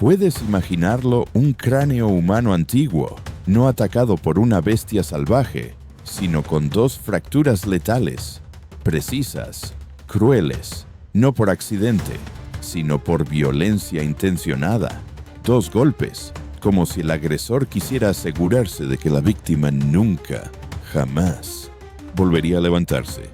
¿Puedes imaginarlo? Un cráneo humano antiguo, no atacado por una bestia salvaje, sino con 2 fracturas letales, precisas, crueles, no por accidente, sino por violencia intencionada. 2 golpes, como si el agresor quisiera asegurarse de que la víctima nunca, jamás, volvería a levantarse.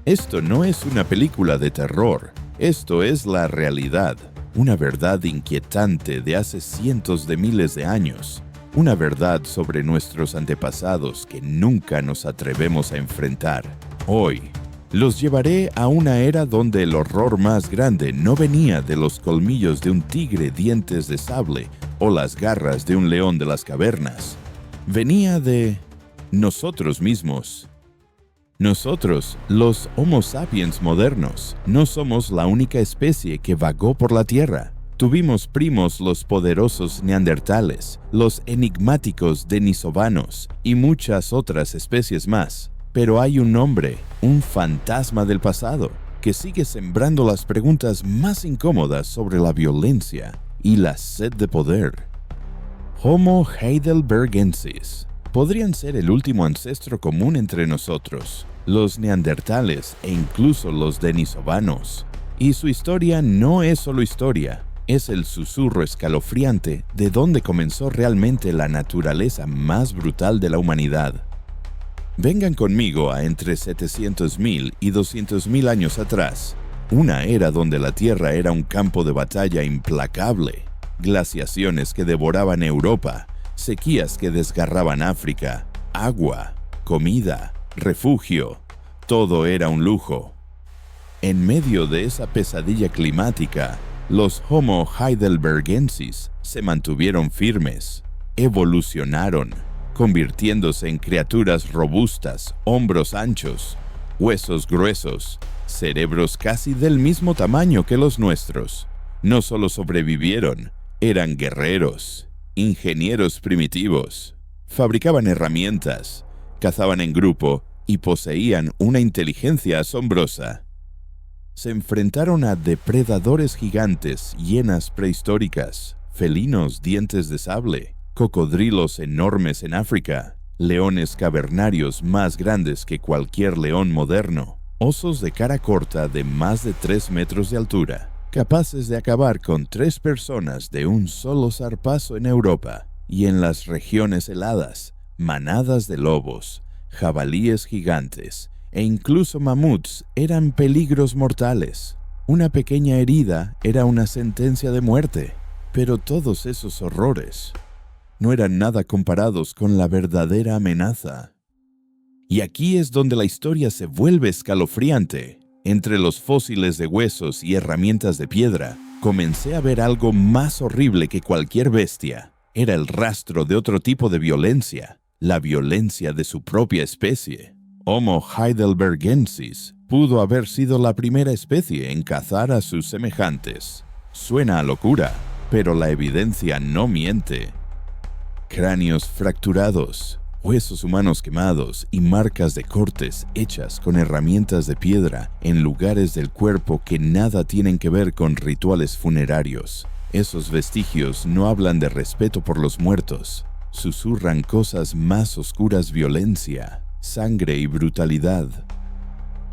Esto no es una película de terror, esto es la realidad, una verdad inquietante de hace cientos de miles de años, una verdad sobre nuestros antepasados que nunca nos atrevemos a enfrentar. Hoy, los llevaré a una era donde el horror más grande no venía de los colmillos de un tigre dientes de sable o las garras de un león de las cavernas. Venía de nosotros mismos. Nosotros, los Homo sapiens modernos, no somos la única especie que vagó por la Tierra. Tuvimos primos los poderosos neandertales, los enigmáticos denisovanos y muchas otras especies más. Pero hay un hombre, un fantasma del pasado, que sigue sembrando las preguntas más incómodas sobre la violencia y la sed de poder. Homo heidelbergensis. Podrían ser el último ancestro común entre nosotros, los neandertales e incluso los denisovanos. Y su historia no es solo historia, es el susurro escalofriante de dónde comenzó realmente la naturaleza más brutal de la humanidad. Vengan conmigo a entre 700.000 y 200.000 años atrás, una era donde la Tierra era un campo de batalla implacable, glaciaciones que devoraban Europa, sequías que desgarraban África, agua, comida, refugio, todo era un lujo. En medio de esa pesadilla climática, los Homo heidelbergensis se mantuvieron firmes, evolucionaron, convirtiéndose en criaturas robustas, hombros anchos, huesos gruesos, cerebros casi del mismo tamaño que los nuestros. No solo sobrevivieron, eran guerreros, ingenieros primitivos, fabricaban herramientas, cazaban en grupo y poseían una inteligencia asombrosa. Se enfrentaron a depredadores gigantes, hienas prehistóricas, felinos dientes de sable, cocodrilos enormes en África, leones cavernarios más grandes que cualquier león moderno, osos de cara corta de más de 3 metros de altura, capaces de acabar con 3 personas de un solo zarpazo en Europa, y en las regiones heladas, manadas de lobos, jabalíes gigantes e incluso mamuts eran peligros mortales. Una pequeña herida era una sentencia de muerte, pero todos esos horrores no eran nada comparados con la verdadera amenaza. Y aquí es donde la historia se vuelve escalofriante. Entre los fósiles de huesos y herramientas de piedra, comencé a ver algo más horrible que cualquier bestia. Era el rastro de otro tipo de violencia, la violencia de su propia especie. Homo heidelbergensis pudo haber sido la primera especie en cazar a sus semejantes. Suena a locura, pero la evidencia no miente. Cráneos fracturados, huesos humanos quemados y marcas de cortes hechas con herramientas de piedra en lugares del cuerpo que nada tienen que ver con rituales funerarios. Esos vestigios no hablan de respeto por los muertos, susurran cosas más oscuras: violencia, sangre y brutalidad.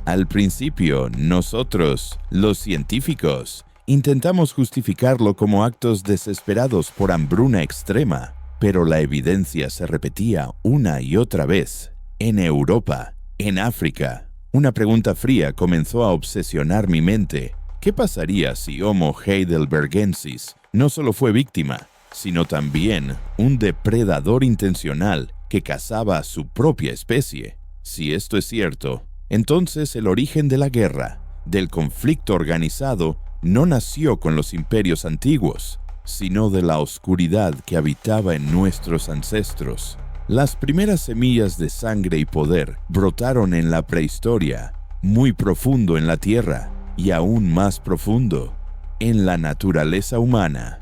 Al principio, nosotros, los científicos, intentamos justificarlo como actos desesperados por hambruna extrema, pero la evidencia se repetía una y otra vez. En Europa, en África, una pregunta fría comenzó a obsesionar mi mente. ¿Qué pasaría si Homo heidelbergensis no solo fue víctima, sino también un depredador intencional que cazaba a su propia especie? Si esto es cierto, entonces el origen de la guerra, del conflicto organizado, no nació con los imperios antiguos, sino de la oscuridad que habitaba en nuestros ancestros. Las primeras semillas de sangre y poder brotaron en la prehistoria, muy profundo en la tierra y aún más profundo en la naturaleza humana.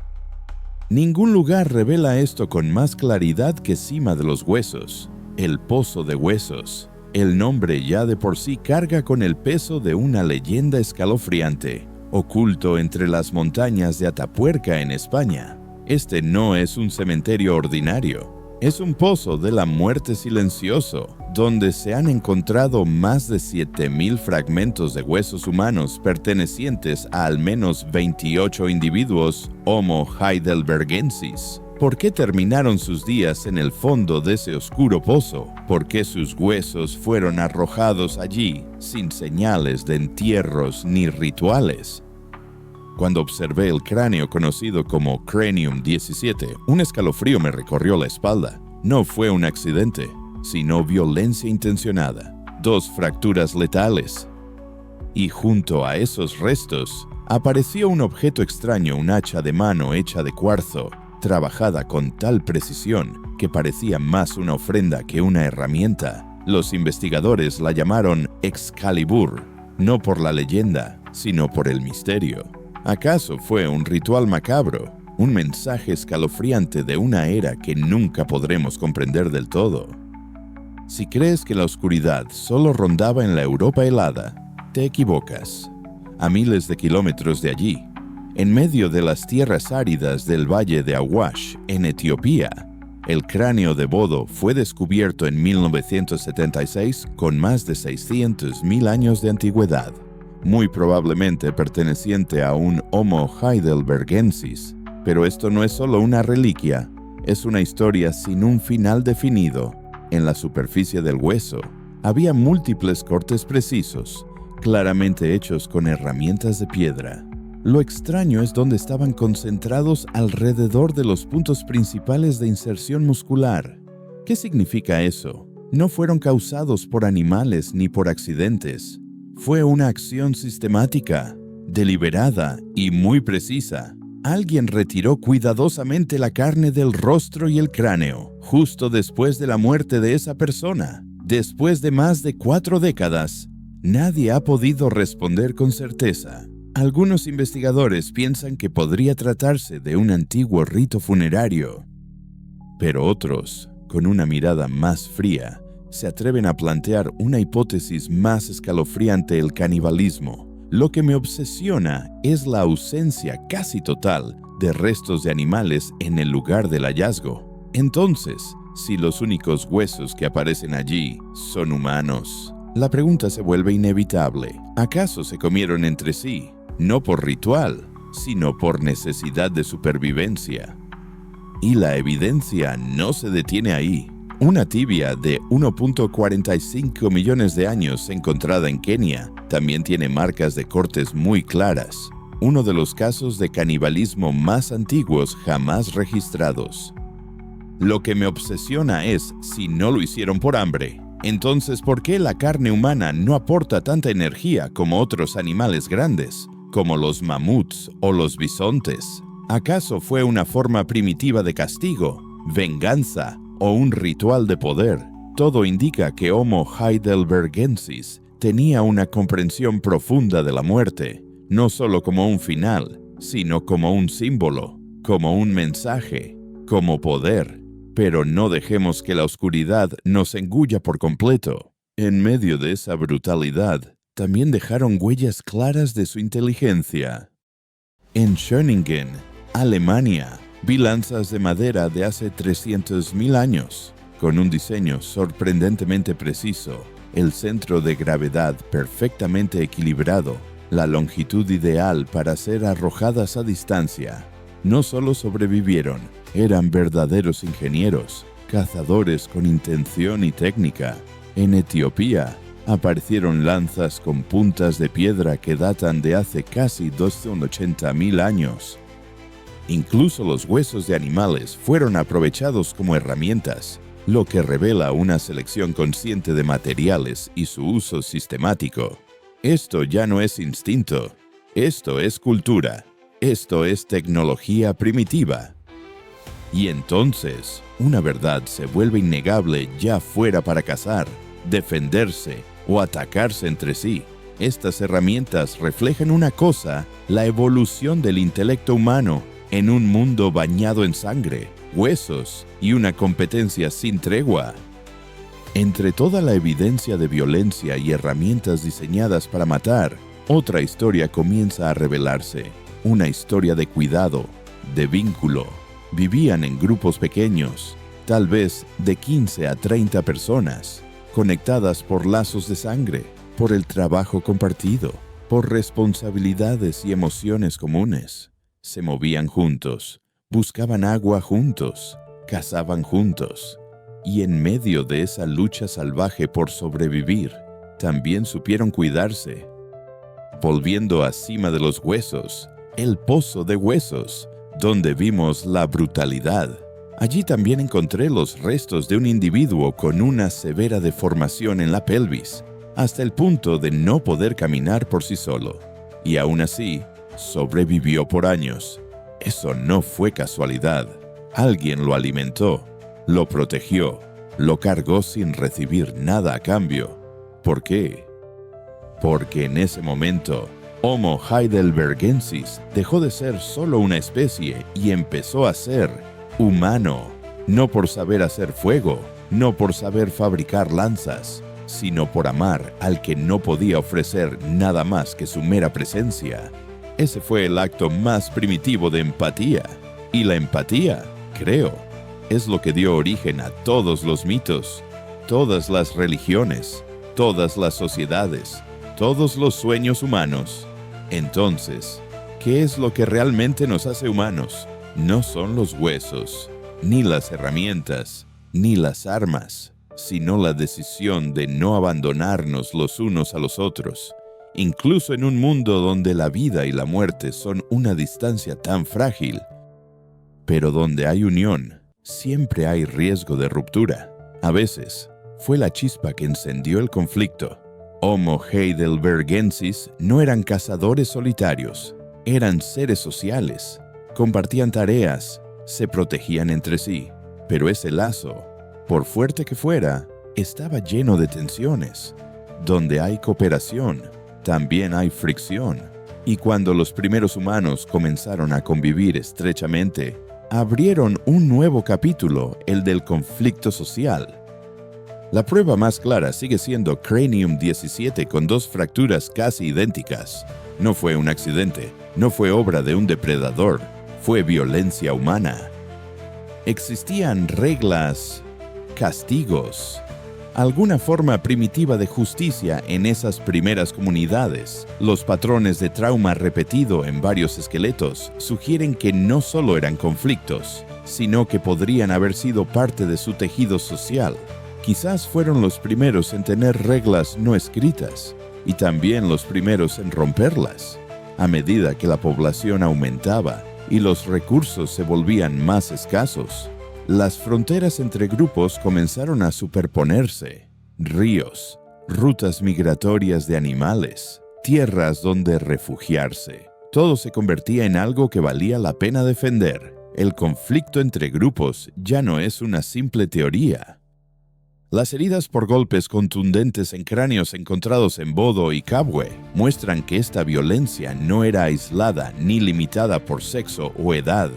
Ningún lugar revela esto con más claridad que Cima de los Huesos, el Pozo de Huesos. El nombre ya de por sí carga con el peso de una leyenda escalofriante. oculto entre las montañas de Atapuerca en España. Este no es un cementerio ordinario. Es un pozo de la muerte silencioso, donde se han encontrado más de 7,000 fragmentos de huesos humanos pertenecientes a al menos 28 individuos Homo heidelbergensis. ¿Por qué terminaron sus días en el fondo de ese oscuro pozo? ¿Por qué sus huesos fueron arrojados allí sin señales de entierros ni rituales? Cuando observé el cráneo conocido como Cranium 17, un escalofrío me recorrió la espalda. No fue un accidente, sino violencia intencionada. 2 fracturas letales. Y junto a esos restos, apareció un objeto extraño, un hacha de mano hecha de cuarzo, trabajada con tal precisión que parecía más una ofrenda que una herramienta. Los investigadores la llamaron Excalibur, no por la leyenda, sino por el misterio. ¿Acaso fue un ritual macabro? Un mensaje escalofriante de una era que nunca podremos comprender del todo. Si crees que la oscuridad solo rondaba en la Europa helada, te equivocas. A miles de kilómetros de allí, en medio de las tierras áridas del Valle de Awash, en Etiopía, el cráneo de Bodo fue descubierto en 1976 con más de 600,000 años de antigüedad. Muy probablemente perteneciente a un Homo heidelbergensis. Pero esto no es solo una reliquia, es una historia sin un final definido. En la superficie del hueso había múltiples cortes precisos, claramente hechos con herramientas de piedra. Lo extraño es dónde estaban concentrados alrededor de los puntos principales de inserción muscular. ¿Qué significa eso? No fueron causados por animales ni por accidentes. Fue una acción sistemática, deliberada y muy precisa. Alguien retiró cuidadosamente la carne del rostro y el cráneo, justo después de la muerte de esa persona. Después de más de 4 décadas, nadie ha podido responder con certeza. Algunos investigadores piensan que podría tratarse de un antiguo rito funerario, pero otros, con una mirada más fría, se atreven a plantear una hipótesis más escalofriante: el canibalismo. Lo que me obsesiona es la ausencia casi total de restos de animales en el lugar del hallazgo. Entonces, si los únicos huesos que aparecen allí son humanos, la pregunta se vuelve inevitable. ¿Acaso se comieron entre sí? No por ritual, sino por necesidad de supervivencia. Y la evidencia no se detiene ahí. Una tibia de 1.45 millones de años encontrada en Kenia también tiene marcas de cortes muy claras, uno de los casos de canibalismo más antiguos jamás registrados. Lo que me obsesiona es si no lo hicieron por hambre. Entonces, ¿por qué la carne humana no aporta tanta energía como otros animales grandes, como los mamuts o los bisontes? ¿Acaso fue una forma primitiva de castigo, venganza o un ritual de poder? Todo indica que Homo heidelbergensis tenía una comprensión profunda de la muerte, no solo como un final, sino como un símbolo, como un mensaje, como poder. Pero no dejemos que la oscuridad nos engulla por completo. En medio de esa brutalidad, también dejaron huellas claras de su inteligencia. En Schöningen, Alemania, vi lanzas de madera de hace 300,000 años, con un diseño sorprendentemente preciso, el centro de gravedad perfectamente equilibrado, la longitud ideal para ser arrojadas a distancia. No solo sobrevivieron, eran verdaderos ingenieros, cazadores con intención y técnica. En Etiopía, aparecieron lanzas con puntas de piedra que datan de hace casi 280,000 años. Incluso los huesos de animales fueron aprovechados como herramientas, lo que revela una selección consciente de materiales y su uso sistemático. Esto ya no es instinto, esto es cultura, esto es tecnología primitiva. Y entonces, una verdad se vuelve innegable, ya fuera para cazar, defenderse o atacarse entre sí. Estas herramientas reflejan una cosa: la evolución del intelecto humano en un mundo bañado en sangre, huesos y una competencia sin tregua. Entre toda la evidencia de violencia y herramientas diseñadas para matar, otra historia comienza a revelarse. Una historia de cuidado, de vínculo. Vivían en grupos pequeños, tal vez de 15 a 30 personas, conectadas por lazos de sangre, por el trabajo compartido, por responsabilidades y emociones comunes. Se movían juntos, buscaban agua juntos, cazaban juntos, y en medio de esa lucha salvaje por sobrevivir, también supieron cuidarse. Volviendo a Cima de los Huesos, el pozo de huesos, donde vimos la brutalidad. Allí también encontré los restos de un individuo con una severa deformación en la pelvis, hasta el punto de no poder caminar por sí solo. Y aún así, sobrevivió por años. Eso no fue casualidad. Alguien lo alimentó, lo protegió, lo cargó sin recibir nada a cambio. ¿Por qué? Porque en ese momento, Homo heidelbergensis dejó de ser solo una especie y empezó a ser humano, no por saber hacer fuego, no por saber fabricar lanzas, sino por amar al que no podía ofrecer nada más que su mera presencia. Ese fue el acto más primitivo de empatía. Y la empatía, creo, es lo que dio origen a todos los mitos, todas las religiones, todas las sociedades, todos los sueños humanos. Entonces, ¿qué es lo que realmente nos hace humanos? No son los huesos, ni las herramientas, ni las armas, sino la decisión de no abandonarnos los unos a los otros, incluso en un mundo donde la vida y la muerte son una distancia tan frágil. Pero donde hay unión, siempre hay riesgo de ruptura. A veces, fue la chispa que encendió el conflicto. Homo heidelbergensis no eran cazadores solitarios, eran seres sociales. Compartían tareas, se protegían entre sí, pero ese lazo, por fuerte que fuera, estaba lleno de tensiones. Donde hay cooperación, también hay fricción. Y cuando los primeros humanos comenzaron a convivir estrechamente, abrieron un nuevo capítulo, el del conflicto social. La prueba más clara sigue siendo Cranium 17 con 2 fracturas casi idénticas. No fue un accidente, no fue obra de un depredador, fue violencia humana. Existían reglas, castigos, alguna forma primitiva de justicia en esas primeras comunidades. Los patrones de trauma repetido en varios esqueletos sugieren que no solo eran conflictos, sino que podrían haber sido parte de su tejido social. Quizás fueron los primeros en tener reglas no escritas y también los primeros en romperlas. A medida que la población aumentaba y los recursos se volvían más escasos, las fronteras entre grupos comenzaron a superponerse. Ríos, rutas migratorias de animales, tierras donde refugiarse. Todo se convertía en algo que valía la pena defender. El conflicto entre grupos ya no es una simple teoría. Las heridas por golpes contundentes en cráneos encontrados en Bodo y Kabwe muestran que esta violencia no era aislada ni limitada por sexo o edad.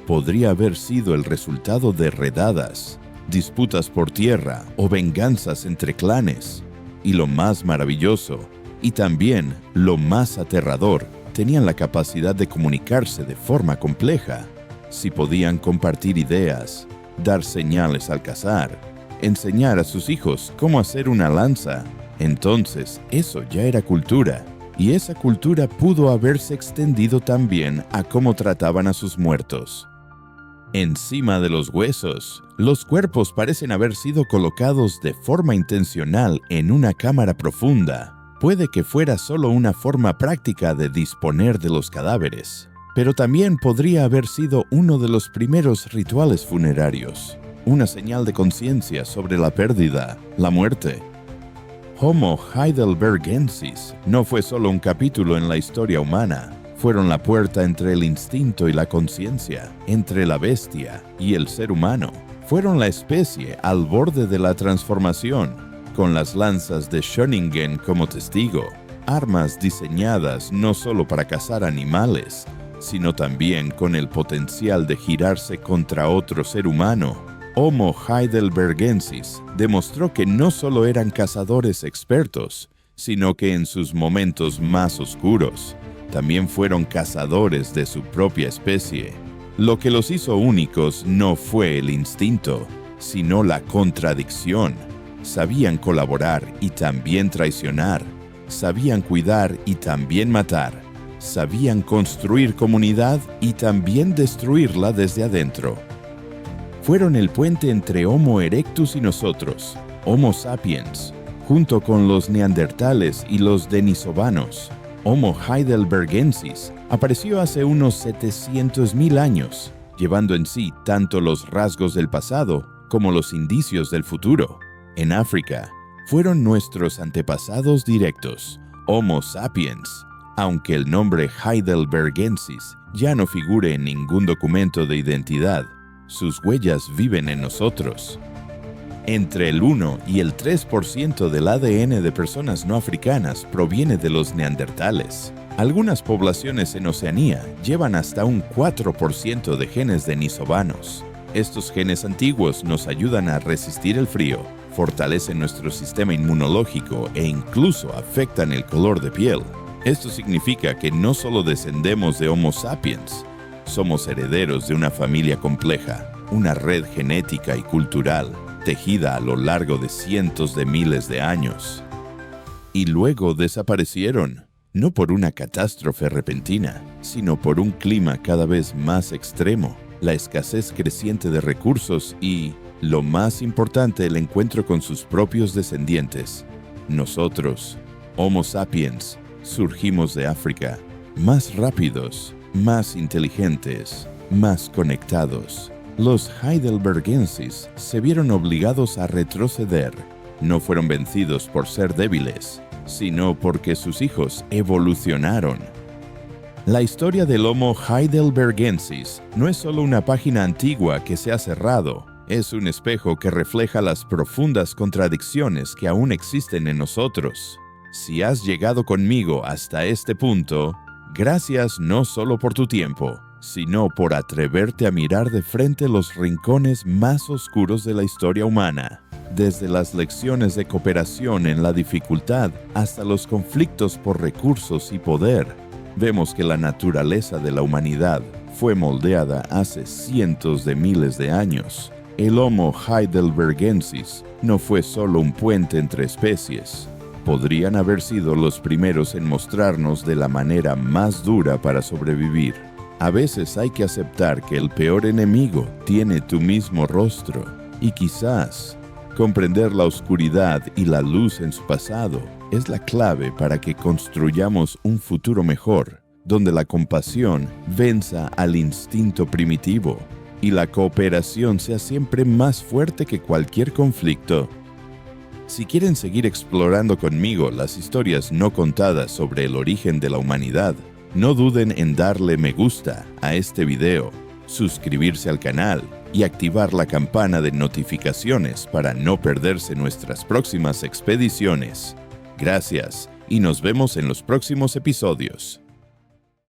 Podría haber sido el resultado de redadas, disputas por tierra o venganzas entre clanes. Y lo más maravilloso, y también lo más aterrador, tenían la capacidad de comunicarse de forma compleja. Si podían compartir ideas, dar señales al cazar, enseñar a sus hijos cómo hacer una lanza, entonces eso ya era cultura. Y esa cultura pudo haberse extendido también a cómo trataban a sus muertos. Encima de los huesos, los cuerpos parecen haber sido colocados de forma intencional en una cámara profunda. Puede que fuera solo una forma práctica de disponer de los cadáveres, pero también podría haber sido uno de los primeros rituales funerarios, una señal de conciencia sobre la pérdida, la muerte. Homo heidelbergensis no fue solo un capítulo en la historia humana, fueron la puerta entre el instinto y la conciencia, entre la bestia y el ser humano. Fueron la especie al borde de la transformación, con las lanzas de Schöningen como testigo, armas diseñadas no solo para cazar animales, sino también con el potencial de girarse contra otro ser humano. Homo heidelbergensis demostró que no solo eran cazadores expertos, sino que en sus momentos más oscuros, también fueron cazadores de su propia especie. Lo que los hizo únicos no fue el instinto, sino la contradicción. Sabían colaborar y también traicionar. Sabían cuidar y también matar. Sabían construir comunidad y también destruirla desde adentro. Fueron el puente entre Homo erectus y nosotros, Homo sapiens, junto con los neandertales y los denisovanos. Homo heidelbergensis apareció hace unos 700.000 años, llevando en sí tanto los rasgos del pasado como los indicios del futuro. En África, fueron nuestros antepasados directos, Homo sapiens, aunque el nombre heidelbergensis ya no figure en ningún documento de identidad. Sus huellas viven en nosotros. Entre el 1 y el 3% del ADN de personas no africanas proviene de los neandertales. Algunas poblaciones en Oceanía llevan hasta un 4% de genes denisovanos. Estos genes antiguos nos ayudan a resistir el frío, fortalecen nuestro sistema inmunológico e incluso afectan el color de piel. Esto significa que no solo descendemos de Homo sapiens, somos herederos de una familia compleja, una red genética y cultural tejida a lo largo de cientos de miles de años. Y luego desaparecieron, no por una catástrofe repentina, sino por un clima cada vez más extremo, la escasez creciente de recursos y, lo más importante, el encuentro con sus propios descendientes. Nosotros, Homo sapiens, surgimos de África, más rápidos, más inteligentes, más conectados. Los heidelbergensis se vieron obligados a retroceder. No fueron vencidos por ser débiles, sino porque sus hijos evolucionaron. La historia del Homo heidelbergensis no es solo una página antigua que se ha cerrado, es un espejo que refleja las profundas contradicciones que aún existen en nosotros. Si has llegado conmigo hasta este punto, gracias no solo por tu tiempo, sino por atreverte a mirar de frente los rincones más oscuros de la historia humana, desde las lecciones de cooperación en la dificultad hasta los conflictos por recursos y poder. Vemos que la naturaleza de la humanidad fue moldeada hace cientos de miles de años. El Homo heidelbergensis no fue solo un puente entre especies. Podrían haber sido los primeros en mostrarnos de la manera más dura para sobrevivir. A veces hay que aceptar que el peor enemigo tiene tu mismo rostro, y quizás comprender la oscuridad y la luz en su pasado es la clave para que construyamos un futuro mejor, donde la compasión venza al instinto primitivo y la cooperación sea siempre más fuerte que cualquier conflicto. Si quieren seguir explorando conmigo las historias no contadas sobre el origen de la humanidad, no duden en darle me gusta a este video, suscribirse al canal y activar la campana de notificaciones para no perderse nuestras próximas expediciones. Gracias y nos vemos en los próximos episodios.